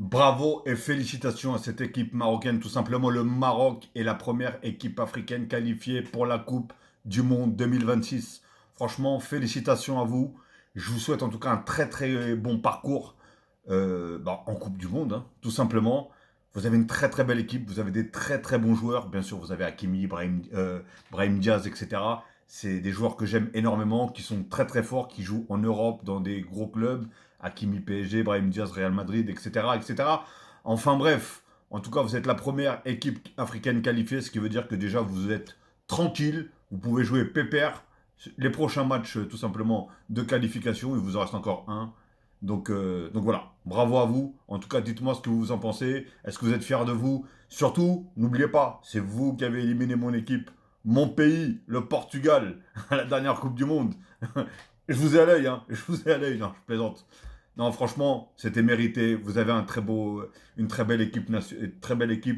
Bravo et félicitations à cette équipe marocaine. Tout simplement, le Maroc est la première équipe africaine qualifiée pour la Coupe du Monde 2026. Franchement, félicitations à vous. Je vous souhaite en tout cas un très très bon parcours en Coupe du Monde, hein, tout simplement. Vous avez une très très belle équipe, vous avez des très très bons joueurs. Bien sûr, vous avez Hakimi, Brahim Diaz, etc. C'est des joueurs que j'aime énormément, qui sont très très forts, qui jouent en Europe dans des gros clubs. Hakimi PSG, Brahim Diaz Real Madrid, etc., etc. Enfin bref, en tout cas, vous êtes la première équipe africaine qualifiée, ce qui veut dire que déjà vous êtes tranquille, vous pouvez jouer pépère. Les prochains matchs, tout simplement, de qualification, il vous en reste encore un. Donc voilà, bravo à vous. En tout cas, dites-moi ce que vous en pensez. Est-ce que vous êtes fiers de vous? Surtout, n'oubliez pas, c'est vous qui avez éliminé mon équipe, mon pays, le Portugal, à la dernière Coupe du Monde. Je vous ai à l'œil, hein. Je vous ai à l'œil, non, je plaisante. Non, franchement, c'était mérité. Vous avez une très belle équipe,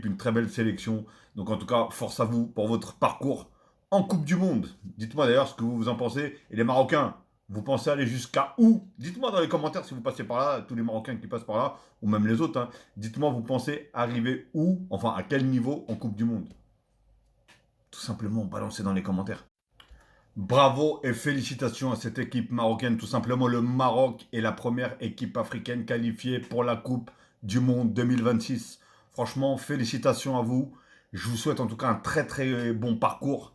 une très belle sélection. Donc en tout cas, force à vous pour votre parcours en Coupe du Monde. Dites-moi d'ailleurs ce que vous en pensez. Et les Marocains, vous pensez aller jusqu'à où? Dites-moi dans les commentaires si vous passez par là, tous les Marocains qui passent par là, ou même les autres, hein. Dites-moi, vous pensez arriver où? Enfin, à quel niveau en Coupe du Monde? Tout simplement, balancez dans les commentaires. Bravo et félicitations à cette équipe marocaine. Tout simplement, le Maroc est la première équipe africaine qualifiée pour la Coupe du Monde 2026. Franchement, félicitations à vous. Je vous souhaite en tout cas un très très bon parcours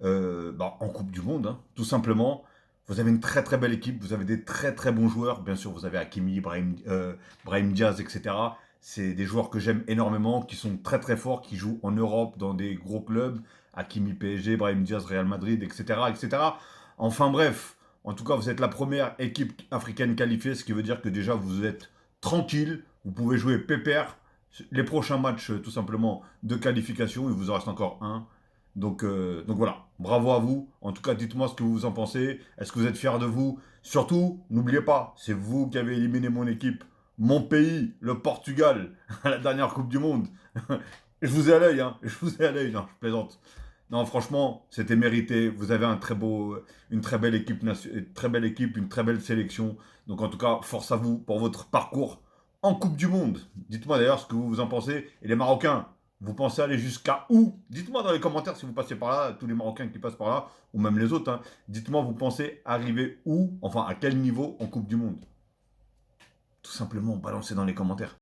en Coupe du Monde, hein, tout simplement. Vous avez une très très belle équipe, vous avez des très très bons joueurs. Bien sûr, vous avez Hakimi, Brahim Diaz, etc. C'est des joueurs que j'aime énormément, qui sont très très forts, qui jouent en Europe dans des gros clubs. Hakimi PSG, Brahim Diaz Real Madrid, etc., etc. Enfin bref, en tout cas, vous êtes la première équipe africaine qualifiée, ce qui veut dire que déjà vous êtes tranquille, vous pouvez jouer pépère. Les prochains matchs, tout simplement, de qualification, il vous en reste encore un. Donc voilà, bravo à vous. En tout cas, dites-moi ce que vous en pensez. Est-ce que vous êtes fiers de vous? Surtout, n'oubliez pas, c'est vous qui avez éliminé mon équipe, mon pays, le Portugal, à la dernière Coupe du Monde. Je vous ai à l'œil, hein. Je vous ai à l'œil, non, je plaisante. Non, franchement, c'était mérité. Vous avez une très belle équipe, une très belle sélection. Donc en tout cas, force à vous pour votre parcours en Coupe du Monde. Dites-moi d'ailleurs ce que vous en pensez. Et les Marocains, vous pensez aller jusqu'à où? Dites-moi dans les commentaires si vous passez par là, tous les Marocains qui passent par là, ou même les autres, hein. Dites-moi, vous pensez arriver où? Enfin, à quel niveau en Coupe du Monde? Tout simplement, balancez dans les commentaires.